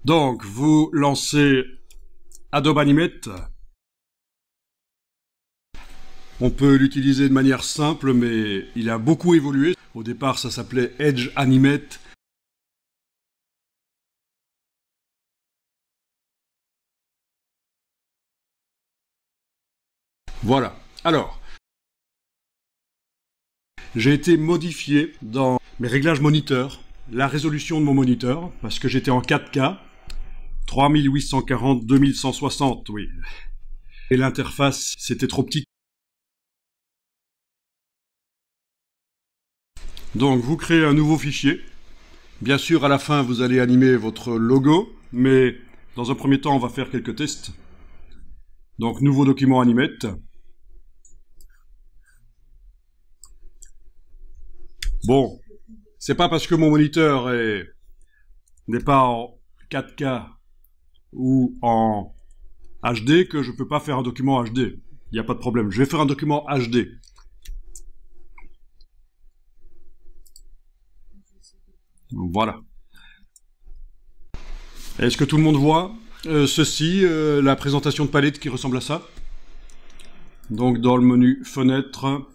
Donc, vous lancez Adobe Animate. On peut l'utiliser de manière simple, mais il a beaucoup évolué. Au départ, ça s'appelait Edge Animate. Voilà. Alors, j'ai été modifié dans mes réglages moniteur, la résolution de mon moniteur, parce que j'étais en 4K, 3840-2160, oui. Et l'interface, c'était trop petit. Donc, vous créez un nouveau fichier. Bien sûr, à la fin, vous allez animer votre logo, mais dans un premier temps, on va faire quelques tests. Donc, nouveau document Animate. Bon, c'est pas parce que mon moniteur n'est pas en 4K ou en HD que je peux pas faire un document HD. Il n'y a pas de problème. Je vais faire un document HD. Voilà. Est-ce que tout le monde voit ceci, la présentation de palette qui ressemble à ça? Donc dans le menu fenêtre,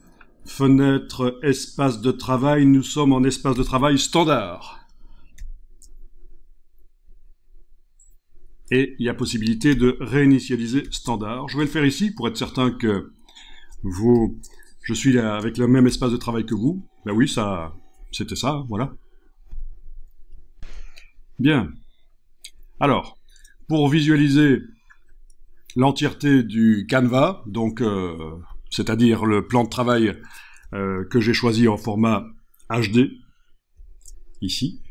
fenêtre, espace de travail, nous sommes en espace de travail standard. Et il y a possibilité de réinitialiser standard. Je vais le faire ici pour être certain que je suis là avec le même espace de travail que vous. Ben oui, ça, c'était ça, voilà. Bien. Alors, pour visualiser l'entièreté du canevas, donc c'est-à-dire le plan de travail que j'ai choisi en format HD, ici,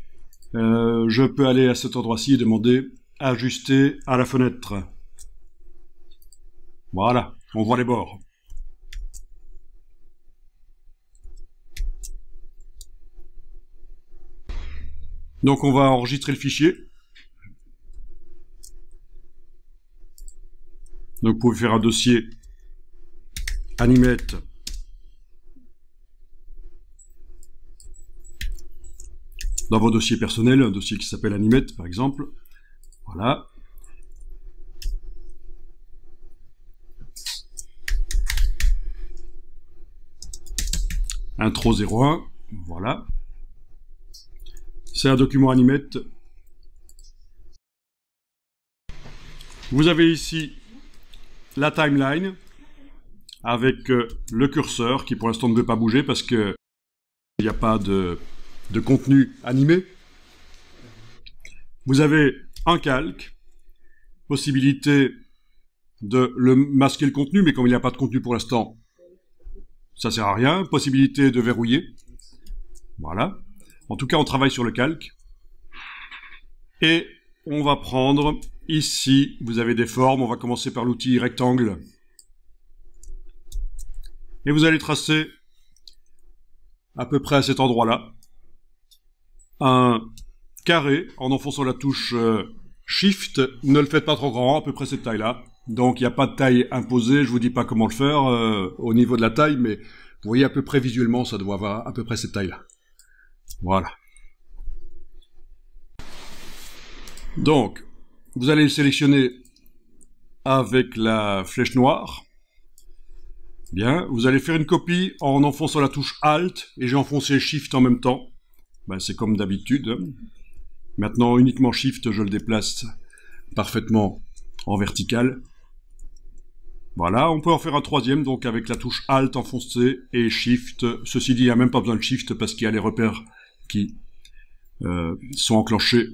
je peux aller à cet endroit-ci et demander ajuster à la fenêtre. Voilà, on voit les bords. Donc on va enregistrer le fichier. Donc vous pouvez faire un dossier Animate dans vos dossiers personnels, un dossier qui s'appelle Animate par exemple. Voilà. Intro 01, voilà. C'est un document Animate. Vous avez ici la timeline avec le curseur qui pour l'instant ne veut pas bouger parce que il n'y a pas de contenu animé. Vous avez un calque, possibilité de masquer le contenu, mais comme il n'y a pas de contenu pour l'instant, ça sert à rien. Possibilité de verrouiller. Voilà. En tout cas, on travaille sur le calque. Et on va prendre, ici, vous avez des formes. On va commencer par l'outil rectangle. Et vous allez tracer, à peu près à cet endroit-là, un carré en enfonçant la touche Shift. Ne le faites pas trop grand, à peu près cette taille-là. Donc, il n'y a pas de taille imposée. Je vous dis pas comment le faire au niveau de la taille, mais vous voyez à peu près visuellement, ça doit avoir à peu près cette taille-là. Voilà. Donc, vous allez le sélectionner avec la flèche noire. Bien, vous allez faire une copie en enfonçant la touche Alt, et j'ai enfoncé Shift en même temps. Ben, c'est comme d'habitude. Maintenant, uniquement Shift, je le déplace parfaitement en vertical. Voilà, on peut en faire un troisième, donc avec la touche Alt enfoncée et Shift. Ceci dit, il n'y a même pas besoin de Shift parce qu'il y a les repères qui sont enclenchés,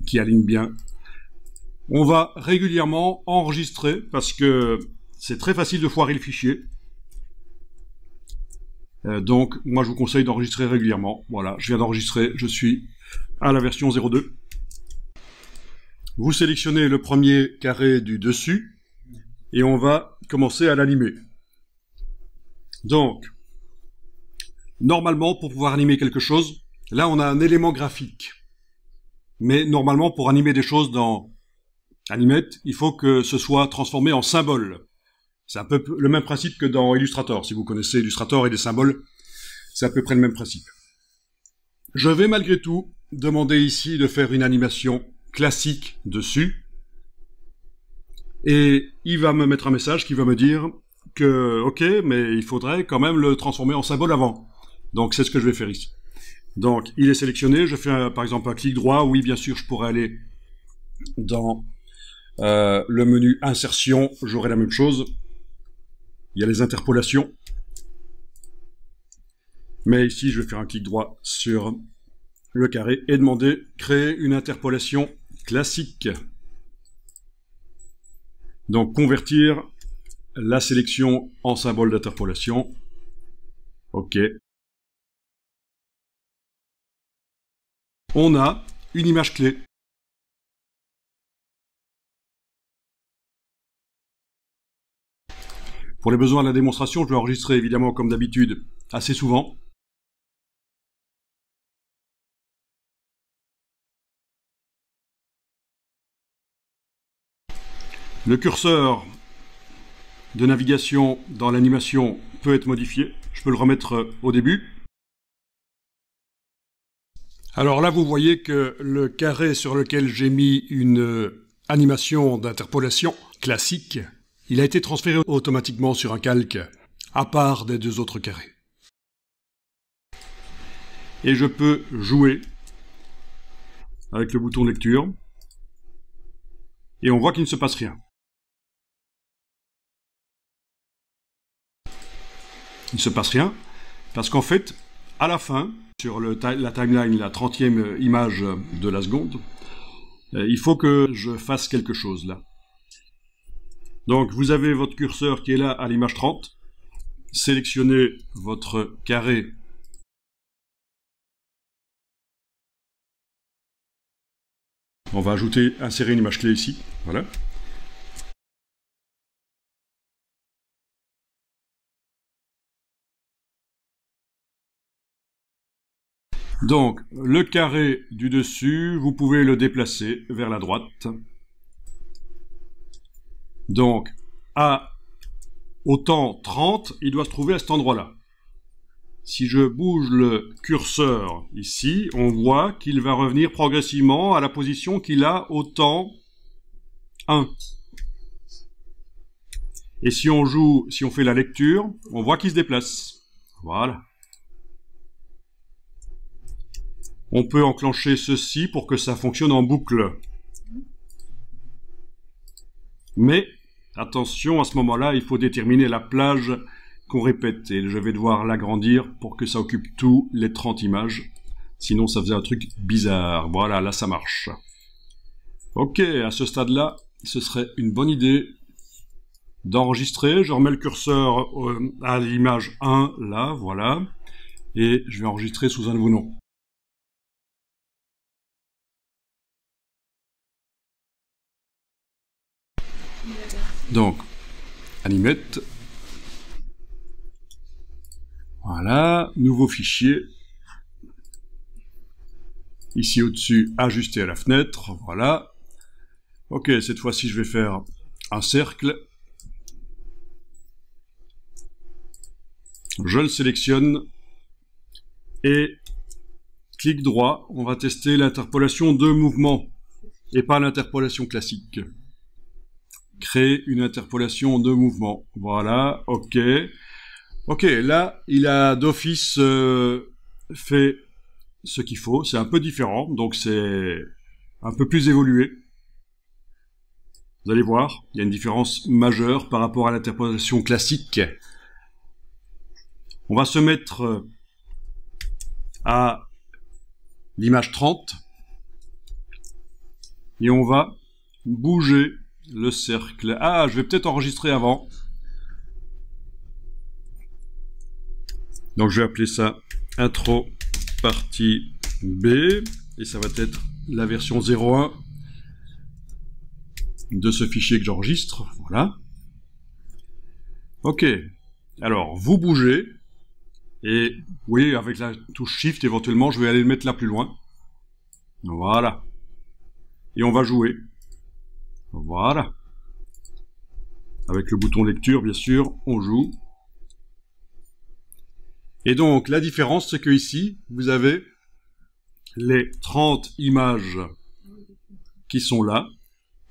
qui alignent bien. On va régulièrement enregistrer parce que c'est très facile de foirer le fichier. Donc, moi, je vous conseille d'enregistrer régulièrement. Voilà, je viens d'enregistrer, je suis à la version 02. Vous sélectionnez le premier carré du dessus et on va commencer à l'animer. Donc, normalement, pour pouvoir animer quelque chose, là, on a un élément graphique. Mais normalement, pour animer des choses dans Animate, il faut que ce soit transformé en symbole. C'est un peu le même principe que dans Illustrator. Si vous connaissez Illustrator et des symboles, c'est à peu près le même principe. Je vais malgré tout demander ici de faire une animation classique dessus. Et il va me mettre un message qui va me dire que, ok, mais il faudrait quand même le transformer en symbole avant. Donc c'est ce que je vais faire ici. Donc il est sélectionné, je fais par exemple un clic droit. Oui, bien sûr, je pourrais aller dans le menu insertion, j'aurai la même chose. Il y a les interpolations. Mais ici, je vais faire un clic droit sur le carré et demander créer une interpolation classique. Donc convertir la sélection en symbole d'interpolation. OK. On a une image clé. Pour les besoins de la démonstration, je vais enregistrer évidemment comme d'habitude assez souvent. Le curseur de navigation dans l'animation peut être modifié. Je peux le remettre au début. Alors là, vous voyez que le carré sur lequel j'ai mis une animation d'interpolation classique, il a été transféré automatiquement sur un calque, à part des deux autres carrés. Et je peux jouer avec le bouton lecture. Et on voit qu'il ne se passe rien. Il ne se passe rien, parce qu'en fait, à la fin, sur la timeline, la 30e image de la seconde, il faut que je fasse quelque chose là. Donc vous avez votre curseur qui est là à l'image 30, sélectionnez votre carré. On va insérer une image clé ici, voilà. Donc, le carré du dessus, vous pouvez le déplacer vers la droite. Donc, au temps 30, il doit se trouver à cet endroit-là. Si je bouge le curseur ici, on voit qu'il va revenir progressivement à la position qu'il a au temps 1. Et si on fait la lecture, on voit qu'il se déplace. Voilà. On peut enclencher ceci pour que ça fonctionne en boucle. Mais, attention, à ce moment-là, il faut déterminer la plage qu'on répète. Et je vais devoir l'agrandir pour que ça occupe tous les 30 images. Sinon, ça faisait un truc bizarre. Voilà, là, ça marche. Ok, à ce stade-là, ce serait une bonne idée d'enregistrer. Je remets le curseur à l'image 1, là, voilà. Et je vais enregistrer sous un nouveau nom. Donc, Animate. Voilà, nouveau fichier. Ici au-dessus, ajuster à la fenêtre, voilà. Ok, cette fois-ci, je vais faire un cercle. Je le sélectionne. Et clic droit, on va tester l'interpolation de mouvement et pas l'interpolation classique. Créer une interpolation de mouvement. Voilà, ok. Ok, là, il a d'office fait ce qu'il faut. C'est un peu différent, donc c'est un peu plus évolué. Vous allez voir, il y a une différence majeure par rapport à l'interpolation classique. On va se mettre à l'image 30 et on va bouger le cercle. Ah, je vais peut-être enregistrer avant. Donc je vais appeler ça intro partie B et ça va être la version 01 de ce fichier que j'enregistre. Voilà. Ok. Alors vous bougez et oui, avec la touche Shift éventuellement je vais aller le mettre là plus loin. Voilà. Et on va jouer. Voilà. Avec le bouton lecture, bien sûr, on joue. Et donc, la différence, c'est que ici, vous avez les 30 images qui sont là,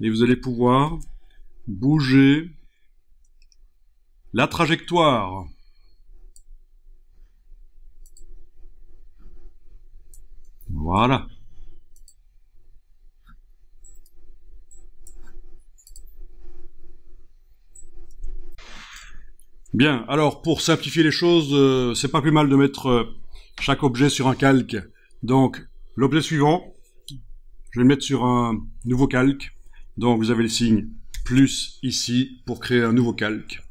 et vous allez pouvoir bouger la trajectoire. Voilà. Bien, alors pour simplifier les choses, c'est pas plus mal de mettre chaque objet sur un calque. Donc, l'objet suivant, je vais le mettre sur un nouveau calque. Donc, vous avez le signe plus ici pour créer un nouveau calque.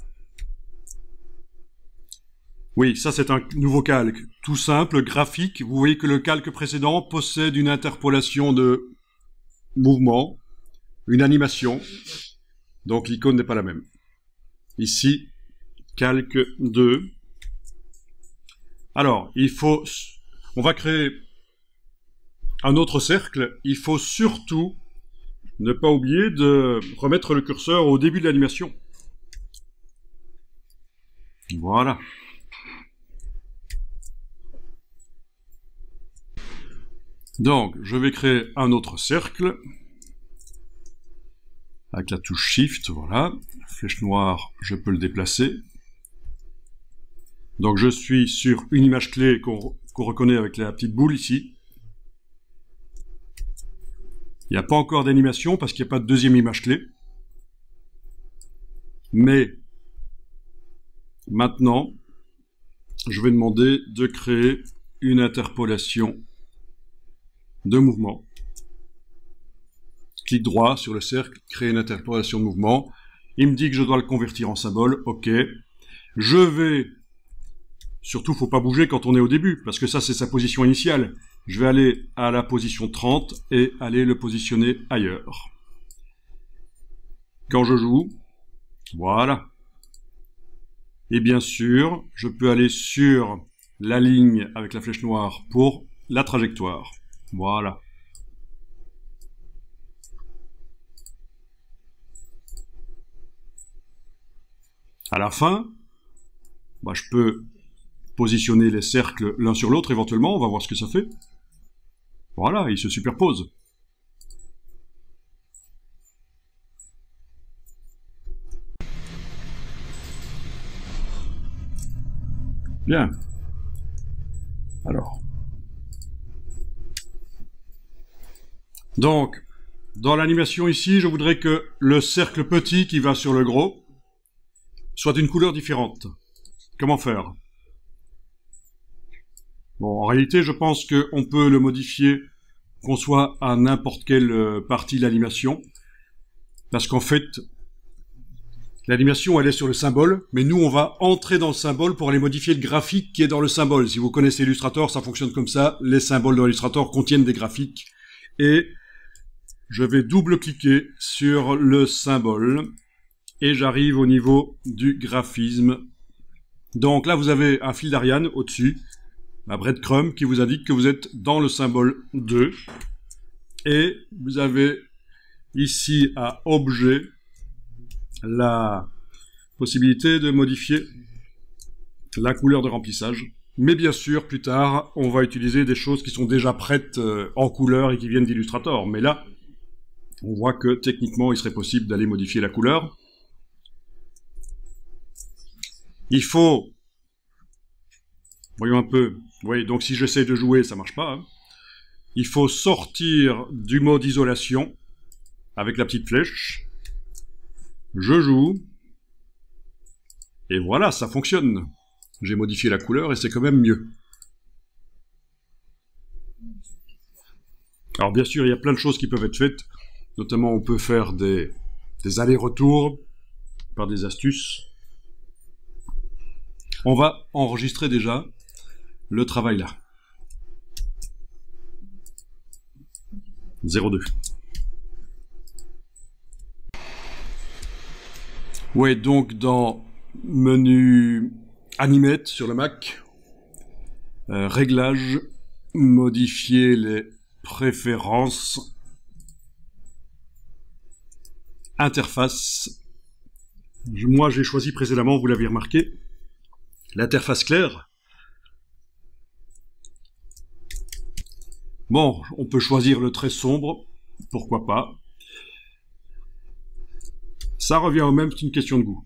Oui, ça c'est un nouveau calque, tout simple, graphique. Vous voyez que le calque précédent possède une interpolation de mouvement, une animation. Donc, l'icône n'est pas la même. Ici, calque 2. Alors, on va créer un autre cercle. Il faut surtout ne pas oublier de remettre le curseur au début de l'animation. Voilà. Donc, je vais créer un autre cercle avec la touche Shift, voilà. La flèche noire, je peux le déplacer. Donc, je suis sur une image clé qu'on reconnaît avec la petite boule ici. Il n'y a pas encore d'animation parce qu'il n'y a pas de deuxième image clé. Mais maintenant, je vais demander de créer une interpolation de mouvement. Clic droit sur le cercle, créer une interpolation de mouvement. Il me dit que je dois le convertir en symbole. OK. Je vais... Surtout, il ne faut pas bouger quand on est au début, parce que ça, c'est sa position initiale. Je vais aller à la position 30 et aller le positionner ailleurs. Quand je joue, voilà. Et bien sûr, je peux aller sur la ligne avec la flèche noire pour la trajectoire. Voilà. À la fin, je peux positionner les cercles l'un sur l'autre éventuellement, on va voir ce que ça fait. Voilà, ils se superposent. Bien. Alors. Donc, dans l'animation ici, je voudrais que le cercle petit qui va sur le gros soit d'une couleur différente. Comment faire? Bon, en réalité, je pense qu'on peut le modifier, qu'on soit à n'importe quelle partie de l'animation, parce qu'en fait, l'animation, elle est sur le symbole, mais nous, on va entrer dans le symbole pour aller modifier le graphique qui est dans le symbole. Si vous connaissez Illustrator, ça fonctionne comme ça. Les symboles dans Illustrator contiennent des graphiques. Et je vais double-cliquer sur le symbole, et j'arrive au niveau du graphisme. Donc là, vous avez un fil d'Ariane au-dessus, la breadcrumb qui vous indique que vous êtes dans le symbole 2. Et vous avez ici à objet la possibilité de modifier la couleur de remplissage. Mais bien sûr, plus tard, on va utiliser des choses qui sont déjà prêtes en couleur et qui viennent d'Illustrator. Mais là, on voit que techniquement, il serait possible d'aller modifier la couleur. Il faut... Voyons un peu. Oui, donc si j'essaie de jouer, ça marche pas. Hein. Il faut sortir du mode isolation avec la petite flèche. Je joue. Et voilà, ça fonctionne. J'ai modifié la couleur et c'est quand même mieux. Alors bien sûr, il y a plein de choses qui peuvent être faites. Notamment, on peut faire des allers-retours par des astuces. On va enregistrer déjà le travail là. 02. Ouais, donc dans menu Animate sur le Mac, réglages, modifier les préférences, interface. Moi, j'ai choisi précédemment, vous l'avez remarqué, l'interface claire. Bon, on peut choisir le très sombre, pourquoi pas. Ça revient au même, c'est une question de goût.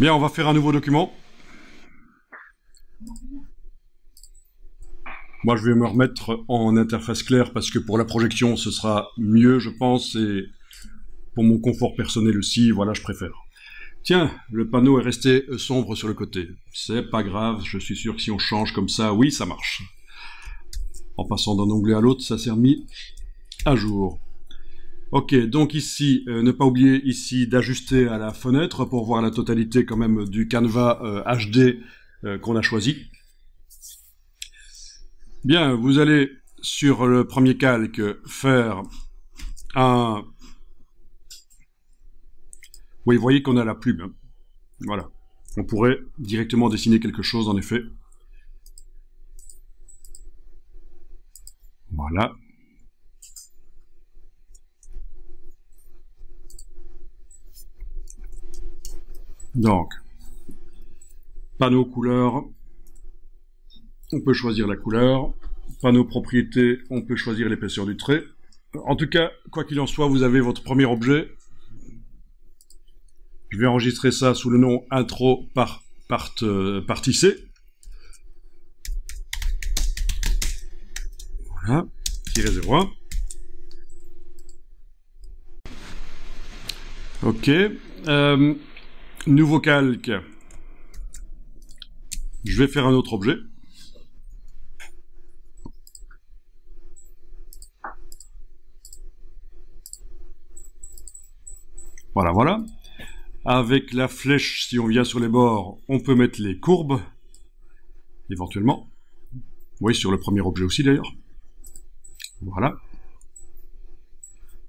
Bien, on va faire un nouveau document. Moi, je vais me remettre en interface claire parce que pour la projection, ce sera mieux, je pense, et pour mon confort personnel aussi, voilà, je préfère. Tiens, le panneau est resté sombre sur le côté. C'est pas grave, je suis sûr que si on change comme ça, oui, ça marche. En passant d'un onglet à l'autre, ça s'est remis à jour. Ok, donc ici, ne pas oublier ici d'ajuster à la fenêtre pour voir la totalité quand même du canevas HD qu'on a choisi. Bien, vous allez sur le premier calque faire un... Oui, vous voyez qu'on a la pub. Hein. Voilà. On pourrait directement dessiner quelque chose, en effet. Voilà. Donc, panneau couleur, on peut choisir la couleur. Panneau propriété, on peut choisir l'épaisseur du trait. En tout cas, quoi qu'il en soit, vous avez votre premier objet. Je vais enregistrer ça sous le nom intro partie C. Voilà, -01. Ok. Nouveau calque. Je vais faire un autre objet. Voilà, voilà. Avec la flèche, si on vient sur les bords, on peut mettre les courbes, éventuellement. Oui, sur le premier objet aussi d'ailleurs. Voilà.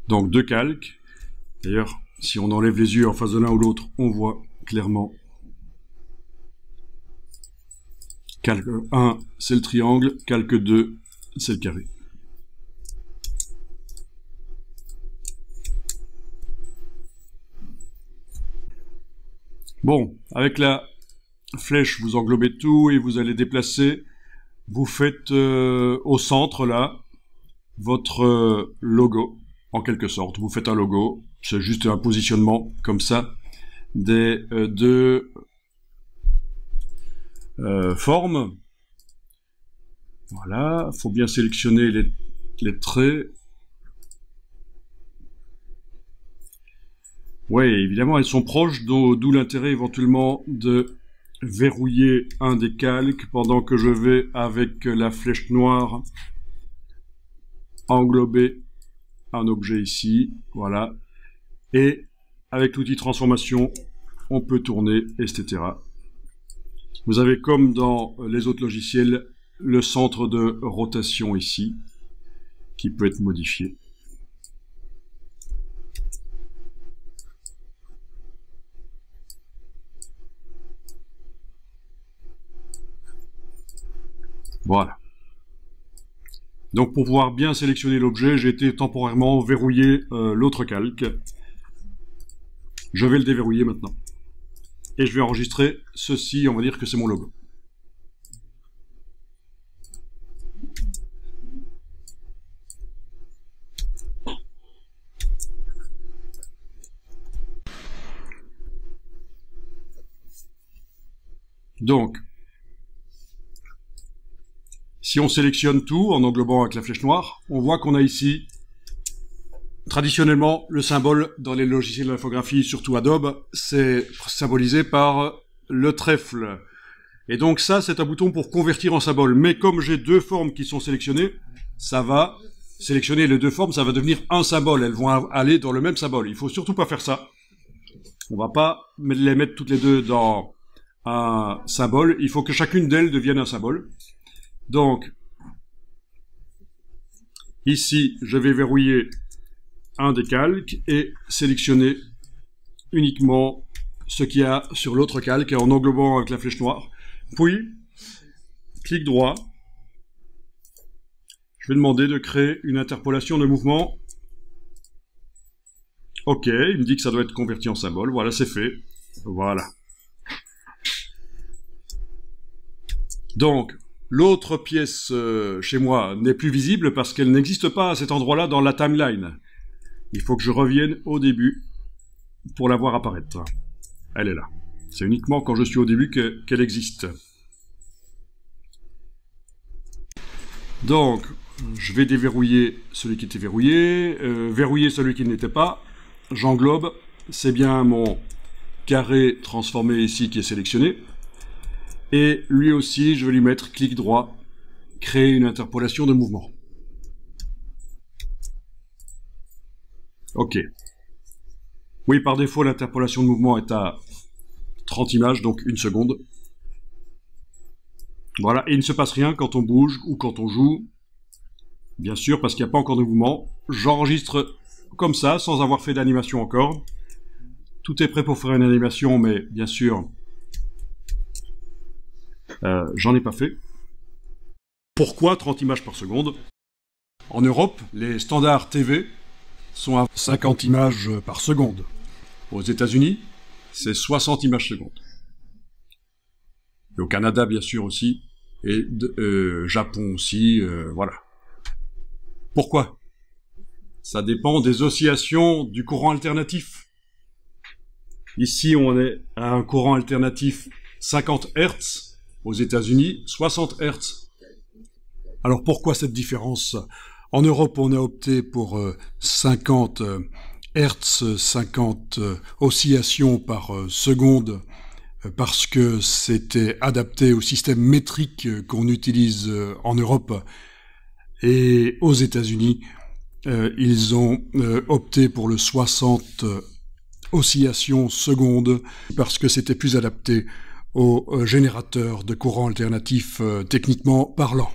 Donc deux calques. D'ailleurs, si on enlève les yeux en face de l'un ou l'autre, on voit clairement. Calque 1, c'est le triangle. Calque 2, c'est le carré. Bon, avec la flèche, vous englobez tout et vous allez déplacer. Vous faites au centre, là, votre logo, en quelque sorte. Vous faites un logo, c'est juste un positionnement, comme ça, des deux formes. Voilà, il faut bien sélectionner les traits. Oui, évidemment, elles sont proches, d'où l'intérêt éventuellement de verrouiller un des calques pendant que je vais, avec la flèche noire, englober un objet ici, voilà. Et avec l'outil transformation, on peut tourner, etc. Vous avez, comme dans les autres logiciels, le centre de rotation ici, qui peut être modifié. Voilà. Donc pour pouvoir bien sélectionner l'objet, j'ai été temporairement verrouiller l'autre calque. Je vais le déverrouiller maintenant. Et je vais enregistrer ceci, on va dire que c'est mon logo. Donc, si on sélectionne tout en englobant avec la flèche noire, on voit qu'on a ici, traditionnellement, le symbole dans les logiciels d'infographie, surtout Adobe, c'est symbolisé par le trèfle. Et donc ça, c'est un bouton pour convertir en symbole. Mais comme j'ai deux formes qui sont sélectionnées, ça va sélectionner les deux formes, ça va devenir un symbole. Elles vont aller dans le même symbole. Il faut surtout pas faire ça. On va pas les mettre toutes les deux dans un symbole. Il faut que chacune d'elles devienne un symbole. Donc, ici, je vais verrouiller un des calques et sélectionner uniquement ce qu'il y a sur l'autre calque en englobant avec la flèche noire. Puis, clic droit, je vais demander de créer une interpolation de mouvement. Ok, il me dit que ça doit être converti en symbole. Voilà, c'est fait. Voilà. Donc, l'autre pièce chez moi n'est plus visible parce qu'elle n'existe pas à cet endroit-là dans la timeline. Il faut que je revienne au début pour la voir apparaître. Elle est là. C'est uniquement quand je suis au début qu'elle existe. Donc, je vais déverrouiller celui qui était verrouillé, verrouiller celui qui ne l'était pas. J'englobe. C'est bien mon carré transformé ici qui est sélectionné. Et lui aussi, je vais lui mettre clic droit, créer une interpolation de mouvement. Ok. Oui, par défaut, l'interpolation de mouvement est à 30 images, donc 1 seconde. Voilà, et il ne se passe rien quand on bouge ou quand on joue. Bien sûr, parce qu'il n'y a pas encore de mouvement. J'enregistre comme ça, sans avoir fait d'animation encore. Tout est prêt pour faire une animation, mais bien sûr, j'en ai pas fait. Pourquoi 30 images par seconde? En Europe, les standards TV sont à 50 images par seconde. Aux États-Unis, c'est 60 images secondes. Et au Canada, bien sûr, aussi. Et Japon aussi, voilà. Pourquoi? Ça dépend des oscillations du courant alternatif. Ici, on est à un courant alternatif 50 Hz. Aux États-Unis, 60 Hz. Alors pourquoi cette différence? En Europe, on a opté pour 50 Hz, 50 oscillations par seconde, parce que c'était adapté au système métrique qu'on utilise en Europe. Et aux États-Unis, ils ont opté pour le 60 oscillations secondes, parce que c'était plus adapté aux générateurs de courant alternatif techniquement parlant.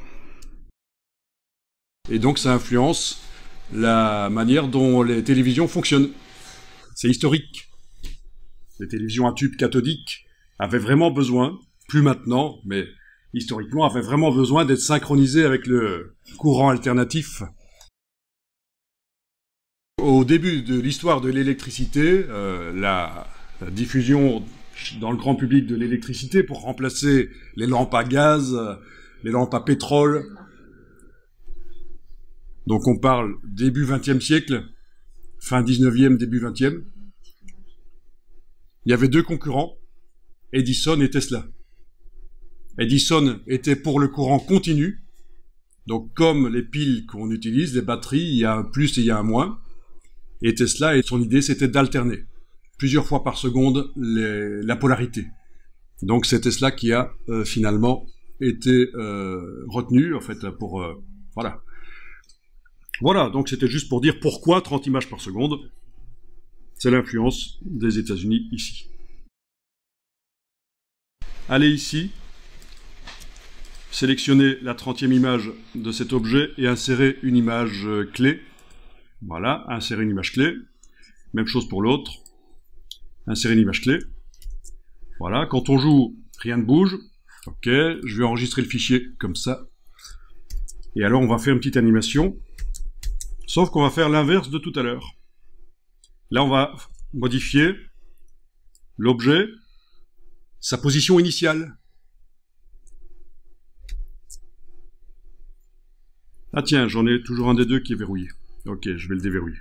Et donc ça influence la manière dont les télévisions fonctionnent. C'est historique. Les télévisions à tube cathodique avaient vraiment besoin, plus maintenant, mais historiquement, avaient vraiment besoin d'être synchronisées avec le courant alternatif. Au début de l'histoire de l'électricité, la diffusion dans le grand public de l'électricité pour remplacer les lampes à gaz, les lampes à pétrole. Donc on parle début 20e siècle, fin 19e, début 20e. Il y avait deux concurrents, Edison et Tesla. Edison était pour le courant continu, donc comme les piles qu'on utilise, les batteries, il y a un plus et il y a un moins. Et Tesla, et son idée, c'était d'alterner plusieurs fois par seconde la polarité. Donc c'est Tesla qui a finalement été retenu, en fait, pour... voilà. Voilà, donc c'était juste pour dire pourquoi 30 images par seconde. C'est l'influence des États-Unis ici. Allez ici, sélectionnez la 30e image de cet objet et insérez une image clé. Voilà, insérer une image clé. Même chose pour l'autre. Insérer une image clé. Voilà, quand on joue, rien ne bouge. Ok, je vais enregistrer le fichier comme ça. Et alors on va faire une petite animation. Sauf qu'on va faire l'inverse de tout à l'heure. Là, on va modifier l'objet, sa position initiale. Ah tiens, j'en ai toujours un des deux qui est verrouillé. Ok, je vais le déverrouiller.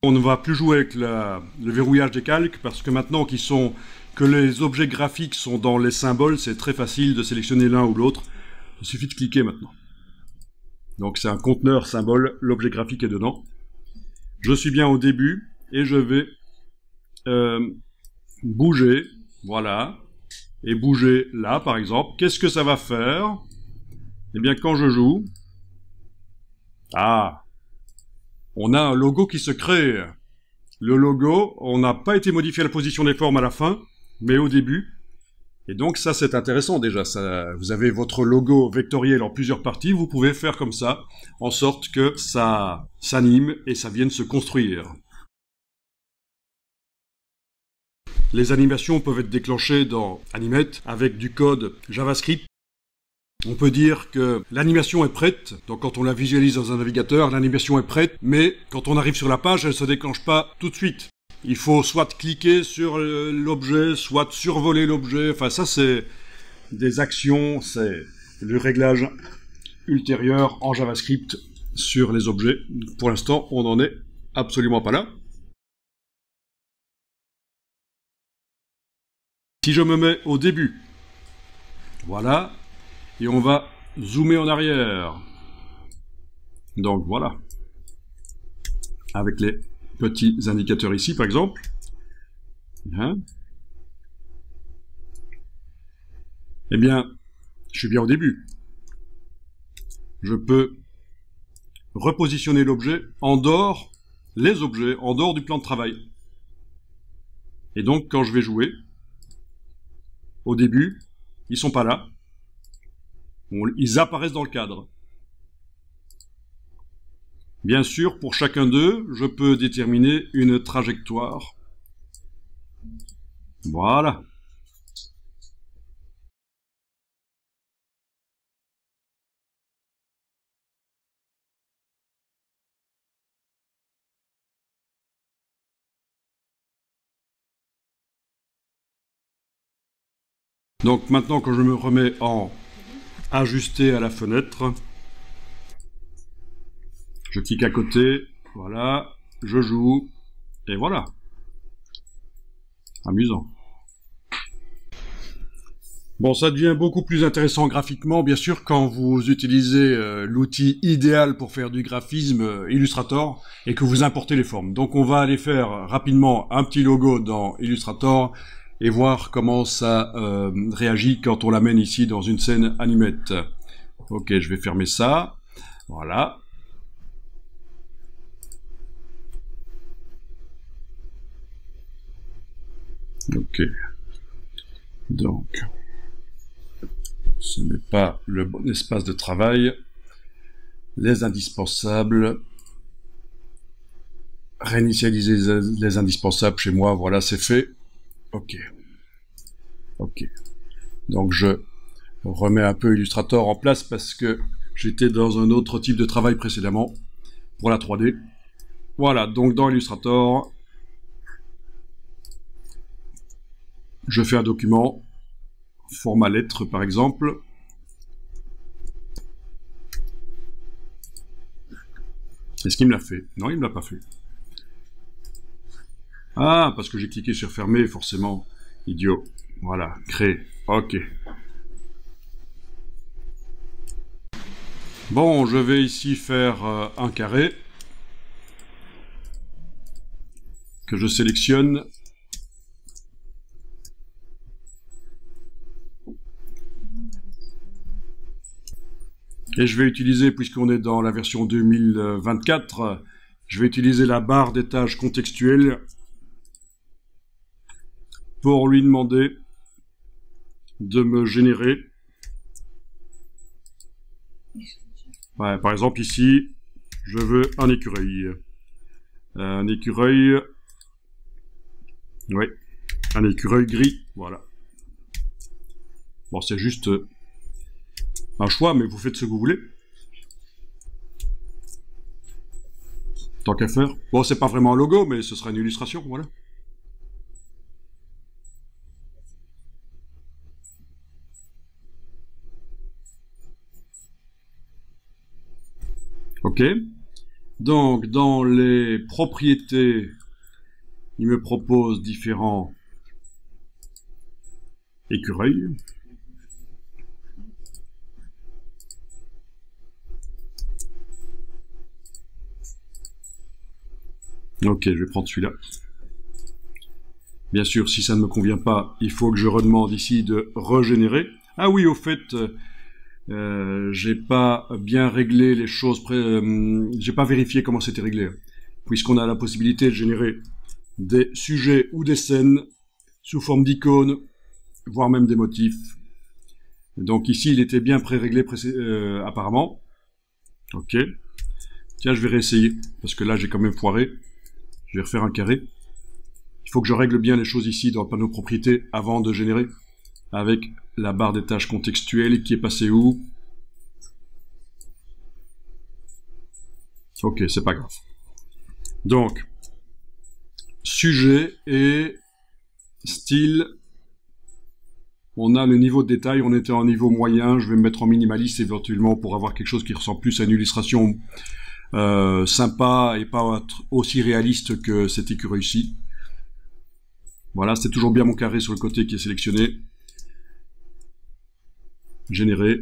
On ne va plus jouer avec le verrouillage des calques, parce que maintenant que les objets graphiques sont dans les symboles, c'est très facile de sélectionner l'un ou l'autre. Il suffit de cliquer maintenant. Donc c'est un conteneur symbole, l'objet graphique est dedans. Je suis bien au début et je vais bouger, voilà, et bouger là par exemple. Qu'est-ce que ça va faire? Eh bien quand je joue, on a un logo qui se crée. Le logo, on n'a pas été modifié à la position des formes à la fin, mais au début. Et donc ça c'est intéressant déjà, vous avez votre logo vectoriel en plusieurs parties, vous pouvez faire comme ça, en sorte que ça s'anime et ça vienne se construire. Les animations peuvent être déclenchées dans Animate avec du code JavaScript. On peut dire que l'animation est prête, donc quand on la visualise dans un navigateur, l'animation est prête, mais quand on arrive sur la page, elle ne se déclenche pas tout de suite. il faut soit cliquer sur l'objet, soit survoler l'objet. Enfin, ça, c'est des actions, c'est le réglage ultérieur en JavaScript sur les objets. Pour l'instant, on n'en est absolument pas là. Si je me mets au début, voilà, et on va zoomer en arrière. Donc voilà, avec les petits indicateurs ici, par exemple. Hein? Eh bien, je suis bien au début. Je peux repositionner l'objet en dehors, les objets en dehors du plan de travail. Et donc, quand je vais jouer, au début, ils sont pas là. Ils apparaissent dans le cadre. Bien sûr, pour chacun d'eux, je peux déterminer une trajectoire. Voilà. Donc maintenant, quand je me remets en ajuster à la fenêtre, je clique à côté, voilà, je joue, et voilà. Amusant. Bon, ça devient beaucoup plus intéressant graphiquement, bien sûr, quand vous utilisez l'outil idéal pour faire du graphisme, Illustrator, et que vous importez les formes. Donc on va aller faire rapidement un petit logo dans Illustrator, et voir comment ça réagit quand on l'amène ici dans une scène Animate. Ok, je vais fermer ça. Voilà. Ok. Donc, ce n'est pas le bon espace de travail. Les indispensables. Réinitialiser les indispensables chez moi. Voilà, c'est fait. Ok. Ok. Donc, je remets un peu Illustrator en place parce que j'étais dans un autre type de travail précédemment pour la 3D. Voilà, donc dans Illustrator, je fais un document, format lettre par exemple. Est-ce qu'il me l'a fait? Non, il me l'a pas fait. Ah, parce que j'ai cliqué sur fermer, forcément. Idiot. Voilà, créer. Ok. Bon, je vais ici faire un carré que je sélectionne. Et je vais utiliser, puisqu'on est dans la version 2024, je vais utiliser la barre des tâches contextuelles pour lui demander de me générer. Ouais, par exemple ici, je veux un écureuil. Un écureuil... Oui, un écureuil gris, voilà. Bon, c'est juste un choix, mais vous faites ce que vous voulez. Tant qu'à faire. Bon, c'est pas vraiment un logo, mais ce sera une illustration, voilà. Ok. Donc, dans les propriétés, il me propose différents écureuils. Ok, je vais prendre celui-là. Bien sûr, si ça ne me convient pas, il faut que je redemande ici de régénérer. Ah oui, au fait, j'ai pas bien réglé les choses, j'ai pas vérifié comment c'était réglé, puisqu'on a la possibilité de générer des sujets ou des scènes sous forme d'icônes, voire même des motifs. Donc ici, il était bien pré-réglé apparemment. Ok. Tiens, je vais réessayer, parce que là, j'ai quand même foiré. Je vais refaire un carré. Il faut que je règle bien les choses ici dans le panneau propriété avant de générer, avec la barre des tâches contextuelles qui est passée où? Ok, c'est pas grave. Donc, sujet et style. On a le niveau de détail, on était en niveau moyen, je vais me mettre en minimaliste éventuellement pour avoir quelque chose qui ressemble plus à une illustration sympa et pas aussi réaliste que cette écureuil-ci. Voilà, c'est toujours bien mon carré sur le côté qui est sélectionné. Générer.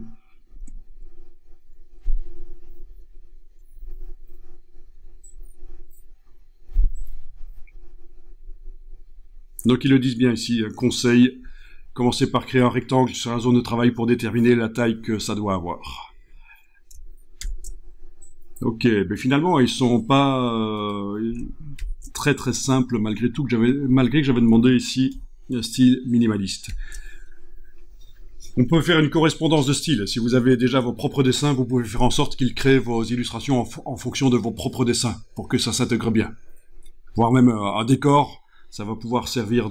Donc ils le disent bien ici, un conseil, commencez par créer un rectangle sur la zone de travail pour déterminer la taille que ça doit avoir. Ok, mais finalement ils sont pas très très simples malgré tout, malgré que j'avais demandé ici un style minimaliste. On peut faire une correspondance de style. Si vous avez déjà vos propres dessins, vous pouvez faire en sorte qu'ils créent vos illustrations en fonction de vos propres dessins, pour que ça s'intègre bien. Voire même un décor, ça va pouvoir servir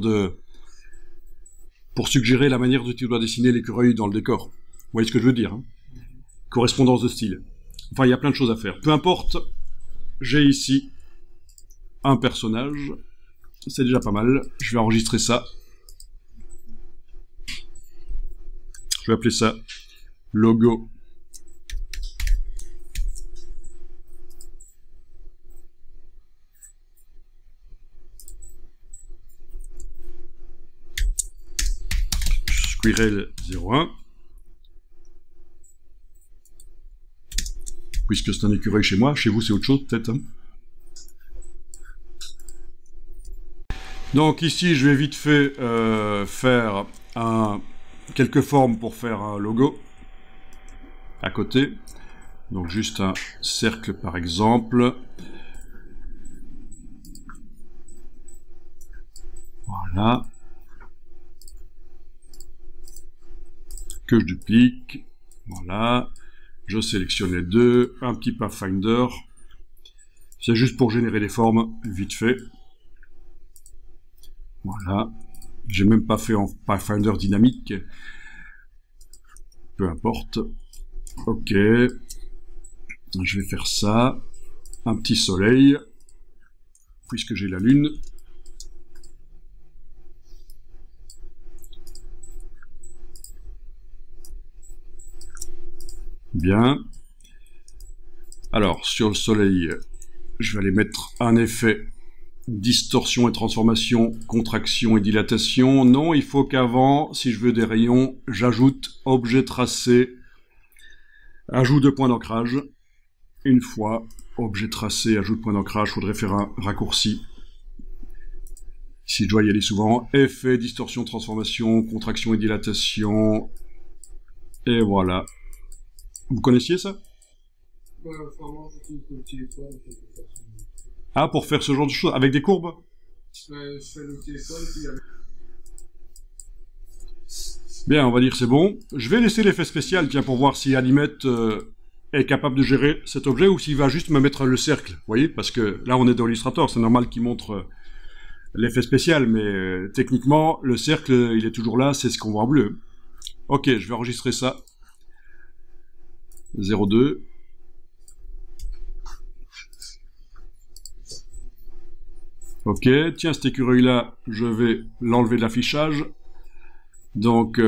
pour suggérer la manière dont tu dois dessiner l'écureuil dans le décor. Vous voyez ce que je veux dire, hein? Correspondance de style. Enfin, il y a plein de choses à faire. Peu importe, j'ai ici un personnage. C'est déjà pas mal. Je vais enregistrer ça. Je vais appeler ça logo. Squirrel 01. Puisque c'est un écureuil chez moi, chez vous c'est autre chose peut-être, hein. Donc ici je vais vite fait faire quelques formes pour faire un logo à côté. Donc juste un cercle par exemple. Voilà. Que je duplique. Voilà. Je sélectionne les deux. Un petit Pathfinder. C'est juste pour générer des formes vite fait. Voilà. J'ai même pas fait en Pathfinder dynamique. Peu importe. Ok. Je vais faire ça. Un petit soleil. Puisque j'ai la lune. Bien. Alors, sur le soleil, je vais aller mettre un effet distorsion et transformation, contraction et dilatation. Non, il faut qu'avant, si je veux des rayons, j'ajoute objet tracé, ajout de point d'ancrage. Une fois, objet tracé, ajout de point d'ancrage, il faudrait faire un raccourci. Si je dois y aller souvent, effet, distorsion, transformation, contraction et dilatation. Et voilà. Vous connaissiez ça? Ah, pour faire ce genre de choses, avec des courbes? Bien, on va dire c'est bon. Je vais laisser l'effet spécial, tiens, pour voir si Animate est capable de gérer cet objet ou s'il va juste me mettre le cercle. Vous voyez? Parce que là, on est dans Illustrator, c'est normal qu'il montre l'effet spécial, mais techniquement, le cercle, il est toujours là, c'est ce qu'on voit en bleu. Ok, je vais enregistrer ça. 02. Ok, tiens, cet écureuil-là, je vais l'enlever de l'affichage. Donc,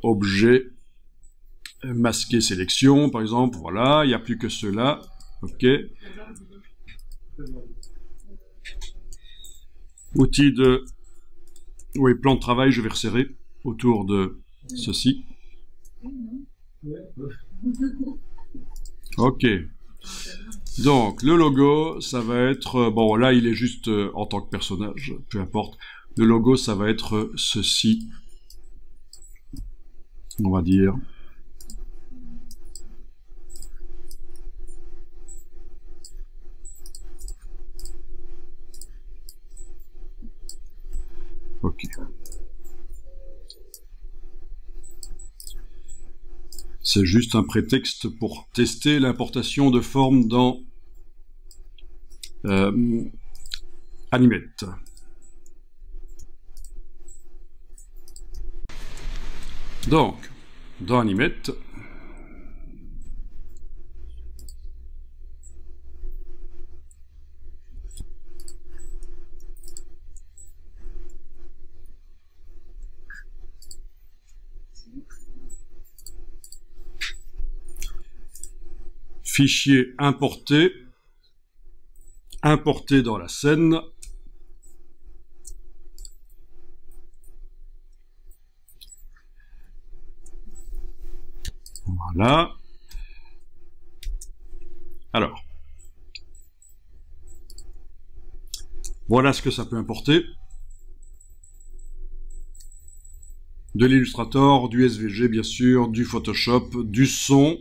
objet, masquer sélection, par exemple, voilà, il n'y a plus que ceux-là. Ok. Outil de... Oui, plan de travail, je vais resserrer autour de ceci. Ok. Donc, le logo, ça va être... bon, là, il est juste en tant que personnage, peu importe. Le logo, ça va être ceci. On va dire... Ok. C'est juste un prétexte pour tester l'importation de formes dans Animate. Donc, dans Animate, Fichier importé. Importé dans la scène. Voilà. Alors. Voilà ce que ça peut importer. De l'Illustrator, du SVG bien sûr, du Photoshop, du son.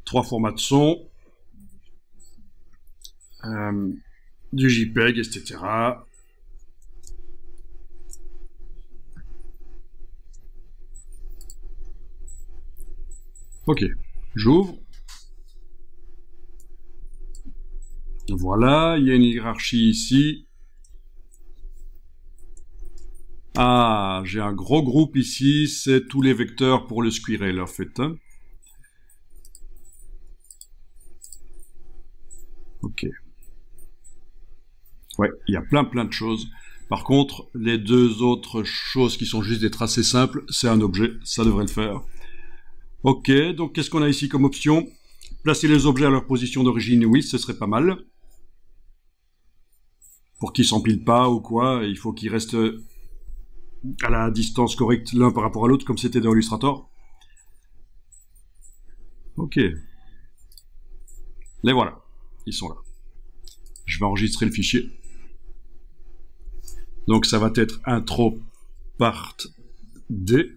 3 formats de son. Du JPEG, etc. Ok, j'ouvre. Voilà, il y a une hiérarchie ici. Ah, j'ai un gros groupe ici, c'est tous les vecteurs pour le squirrel en fait. Hein. Ok. Ouais, il y a plein de choses. Par contre, les deux autres choses qui sont juste des tracés simples, c'est un objet, ça devrait le faire. Ok, donc qu'est-ce qu'on a ici comme option? Placer les objets à leur position d'origine, oui, ce serait pas mal. Pour qu'ils s'empilent pas ou quoi, il faut qu'ils restent à la distance correcte l'un par rapport à l'autre, comme c'était dans Illustrator. Ok. Les voilà, ils sont là. Je vais enregistrer le fichier. Donc ça va être intro part d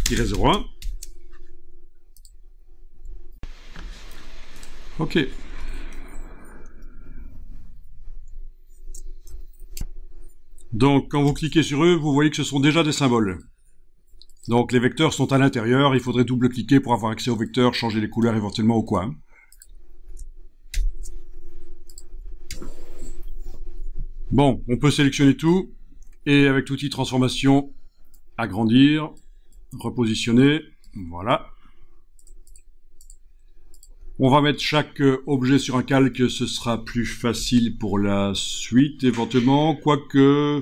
-01. Ok. Donc quand vous cliquez sur eux, vous voyez que ce sont déjà des symboles. Donc les vecteurs sont à l'intérieur, il faudrait double-cliquer pour avoir accès aux vecteurs, changer les couleurs éventuellement ou quoi. Bon, on peut sélectionner tout, et avec l'outil transformation, agrandir, repositionner, voilà. On va mettre chaque objet sur un calque, ce sera plus facile pour la suite, éventuellement, quoique...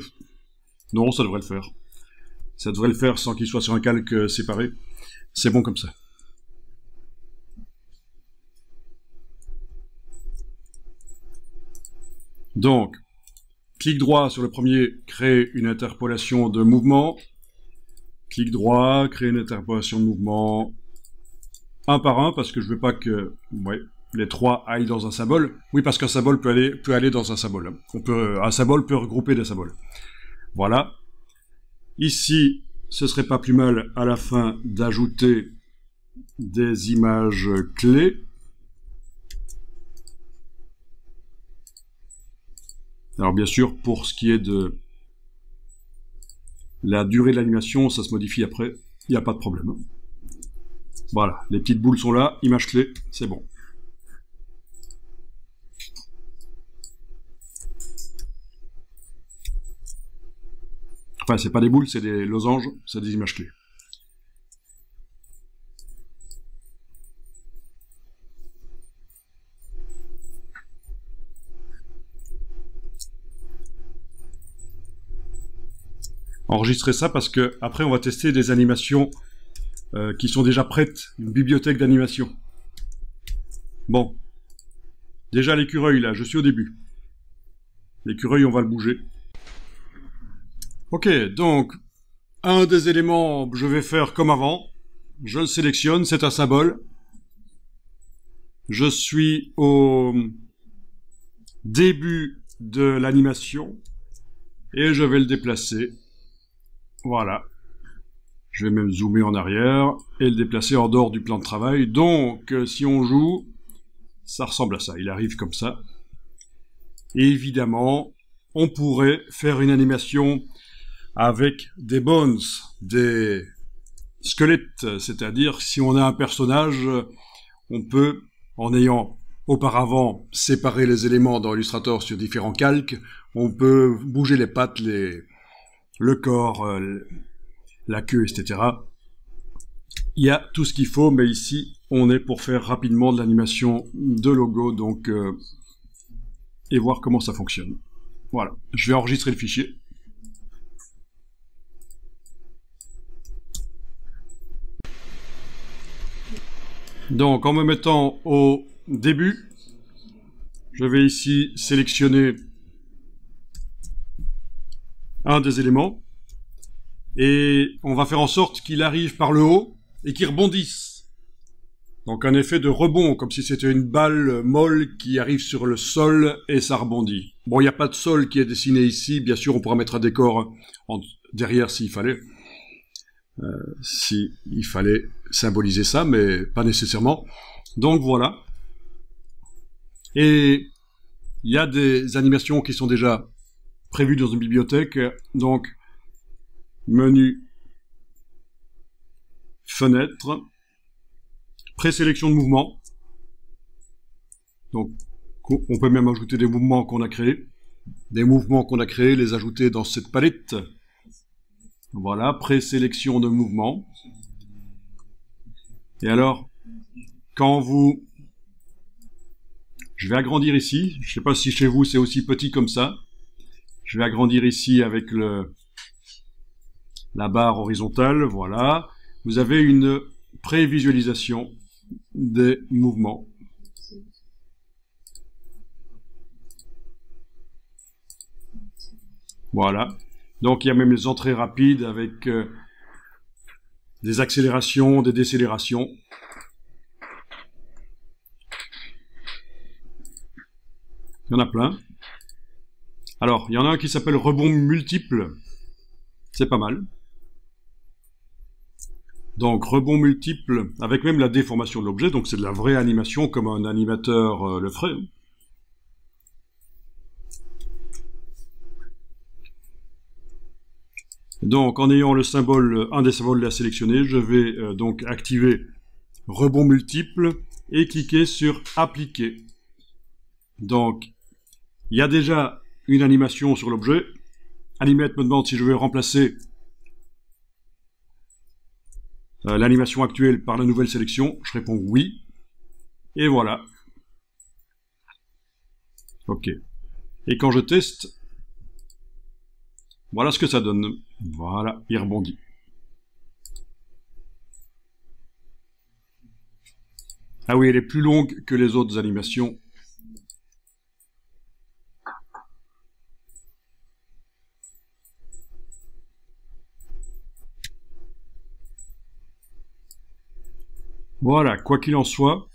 Non, ça devrait le faire. Ça devrait le faire sans qu'il soit sur un calque séparé. C'est bon comme ça. Donc, clic droit sur le premier, créer une interpolation de mouvement. Clic droit, créer une interpolation de mouvement un par un, parce que je veux pas que les trois aillent dans un symbole. Oui, parce qu'un symbole peut aller dans un symbole. Un symbole peut regrouper des symboles. Voilà. Ici, ce serait pas plus mal à la fin d'ajouter des images clés. Alors bien sûr, pour ce qui est de la durée de l'animation, ça se modifie après, il n'y a pas de problème. Voilà, les petites boules sont là, images clés, c'est bon. Enfin, c'est pas des boules, c'est des losanges, c'est des images clés. Enregistrer ça parce que après on va tester des animations qui sont déjà prêtes, une bibliothèque d'animation. Bon, déjà l'écureuil là, je suis au début. L'écureuil, on va le bouger. Ok, donc un des éléments, je vais faire comme avant. Je le sélectionne, c'est un symbole. Je suis au début de l'animation et je vais le déplacer. Voilà. Je vais même zoomer en arrière et le déplacer en dehors du plan de travail. Donc, si on joue, ça ressemble à ça. Il arrive comme ça. Et évidemment, on pourrait faire une animation avec des bones, des squelettes. C'est-à-dire, si on a un personnage, on peut, en ayant auparavant séparé les éléments dans Illustrator sur différents calques, on peut bouger les pattes, le corps, la queue, etc. Il y a tout ce qu'il faut, mais ici, on est pour faire rapidement de l'animation de logo, donc et voir comment ça fonctionne. Voilà, je vais enregistrer le fichier. Donc, en me mettant au début, je vais ici sélectionner un des éléments et on va faire en sorte qu'il arrive par le haut et qu'il rebondisse. Donc un effet de rebond, comme si c'était une balle molle qui arrive sur le sol et ça rebondit. Bon, il n'y a pas de sol qui est dessiné ici, bien sûr on pourra mettre un décor derrière s'il fallait. S'il fallait symboliser ça, mais pas nécessairement. Donc voilà. Et il y a des animations qui sont déjà prévues dans une bibliothèque. Donc, menu, fenêtre, présélection de mouvements. Donc, on peut même ajouter des mouvements qu'on a créés. Des mouvements qu'on a créés, les ajouter dans cette palette. Voilà, présélection de mouvements. Et alors, quand vous... Je vais agrandir ici. Je ne sais pas si chez vous c'est aussi petit comme ça. Je vais agrandir ici avec la barre horizontale. Voilà. Vous avez une prévisualisation des mouvements. Voilà. Donc il y a même les entrées rapides avec des accélérations, des décélérations. Il y en a plein. Alors, il y en a un qui s'appelle rebond multiple. C'est pas mal. Donc, rebond multiple, avec même la déformation de l'objet. Donc, c'est de la vraie animation, comme un animateur le ferait. Donc, en ayant le symbole, un des symboles à sélectionner, je vais donc activer rebond multiple et cliquer sur appliquer. Donc, il y a déjà une animation sur l'objet. Animate me demande si je veux remplacer l'animation actuelle par la nouvelle sélection. Je réponds oui. Et voilà. Ok. Et quand je teste, voilà ce que ça donne. Voilà, il rebondit. Ah oui, elle est plus longue que les autres animations. Voilà, quoi qu'il en soit,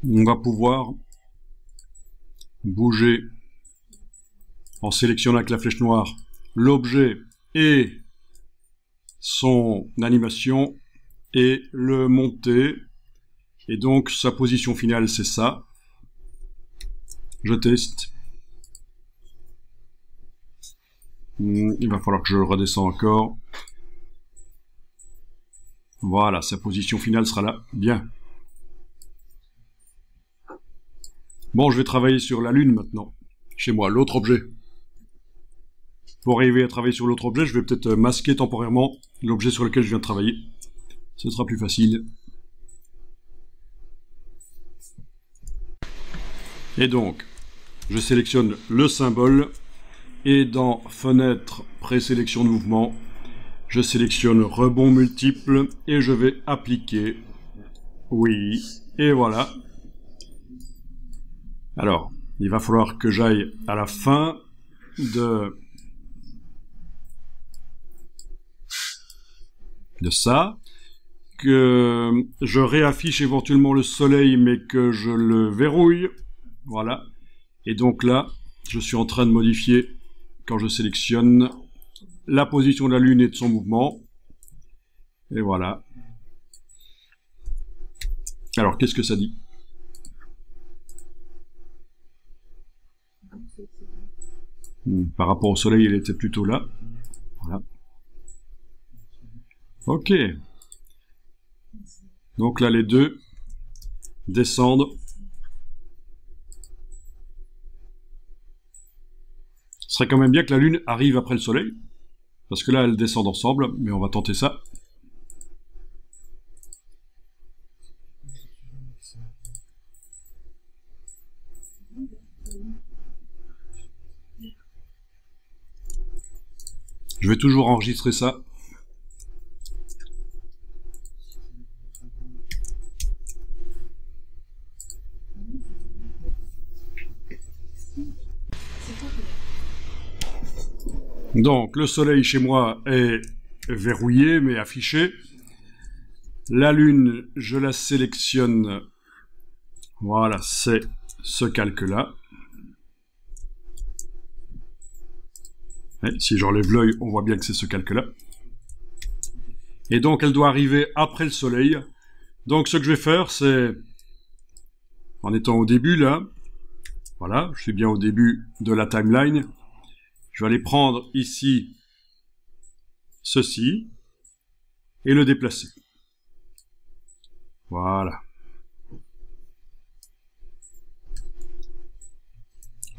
on va pouvoir bouger en sélectionnant avec la flèche noire l'objet et son animation et le monter. Et donc sa position finale c'est ça. Je teste. Il va falloir que je le redescende encore. Voilà, sa position finale sera là. Bien. Bon, je vais travailler sur la Lune maintenant. Chez moi, l'autre objet. Pour arriver à travailler sur l'autre objet, je vais peut-être masquer temporairement l'objet sur lequel je viens de travailler. Ce sera plus facile. Et donc, je sélectionne le symbole. Et dans Fenêtre, présélection de mouvement, je sélectionne rebond multiple et je vais appliquer. Oui, et voilà. Alors, il va falloir que j'aille à la fin de ça, que je réaffiche éventuellement le soleil, mais que je le verrouille. Voilà. Et donc là, je suis en train de modifier, quand je sélectionne, la position de la Lune et de son mouvement. Et voilà. Alors, qu'est-ce que ça dit ? Par rapport au soleil, il était plutôt là. Voilà. Ok. Donc là, les deux descendent. Ce serait quand même bien que la Lune arrive après le soleil. Parce que là, elles descendent ensemble. Mais on va tenter ça. Je vais toujours enregistrer ça Donc, le soleil chez moi est verrouillé, mais affiché. La lune, je la sélectionne. Voilà, c'est ce calque-là. Si j'enlève l'œil, on voit bien que c'est ce calque-là. Et donc, elle doit arriver après le soleil. Donc, ce que je vais faire, c'est, en étant au début, là, voilà, je suis bien au début de la timeline, je vais aller prendre ici ceci et le déplacer. Voilà.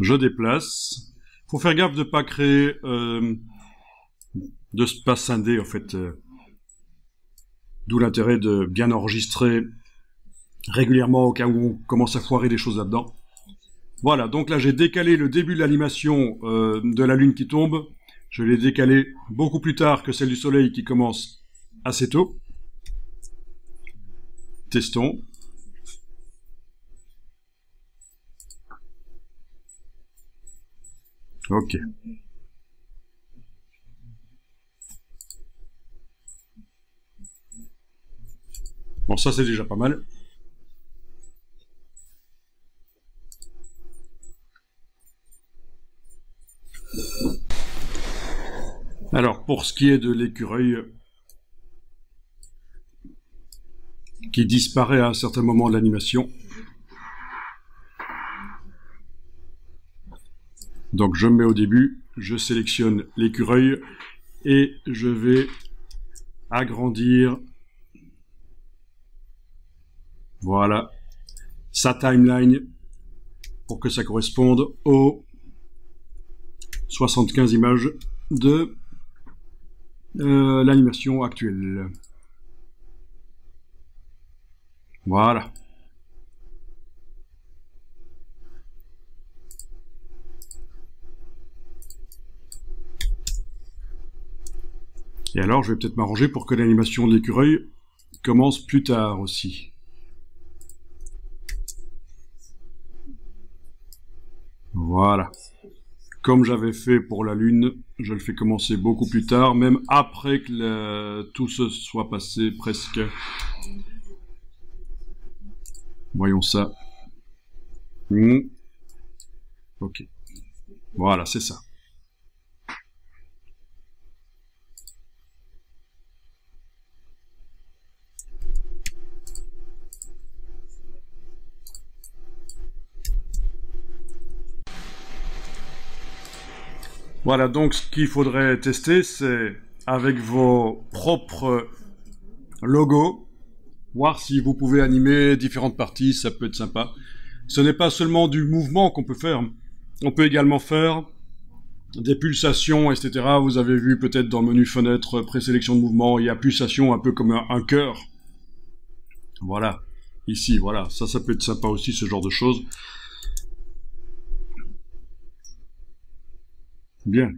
Je déplace. Faut faire gaffe de ne pas créer de space scindé, en fait. D'où l'intérêt de bien enregistrer régulièrement au cas où on commence à foirer des choses là-dedans. Voilà, donc là j'ai décalé le début de l'animation de la lune qui tombe. Je l'ai décalé beaucoup plus tard que celle du soleil qui commence assez tôt. Testons. Ok. Bon, ça c'est déjà pas mal. Alors, pour ce qui est de l'écureuil qui disparaît à un certain moment de l'animation, donc je me mets au début, je sélectionne l'écureuil et je vais agrandir, voilà, sa timeline pour que ça corresponde aux 75 images de l'animation actuelle. Voilà. Et alors, je vais peut-être m'arranger pour que l'animation de l'écureuil commence plus tard aussi. Voilà. Comme j'avais fait pour la lune, je le fais commencer beaucoup plus tard, même après que tout se soit passé presque. Voyons ça. Ok. Voilà, c'est ça. Voilà, donc ce qu'il faudrait tester, c'est avec vos propres logos, voir si vous pouvez animer différentes parties, ça peut être sympa. Ce n'est pas seulement du mouvement qu'on peut faire, on peut également faire des pulsations, etc. Vous avez vu peut-être dans le menu fenêtre, présélection de mouvement, il y a pulsation un peu comme un cœur. Voilà, ici, voilà, ça peut être sympa aussi, ce genre de choses. Bien.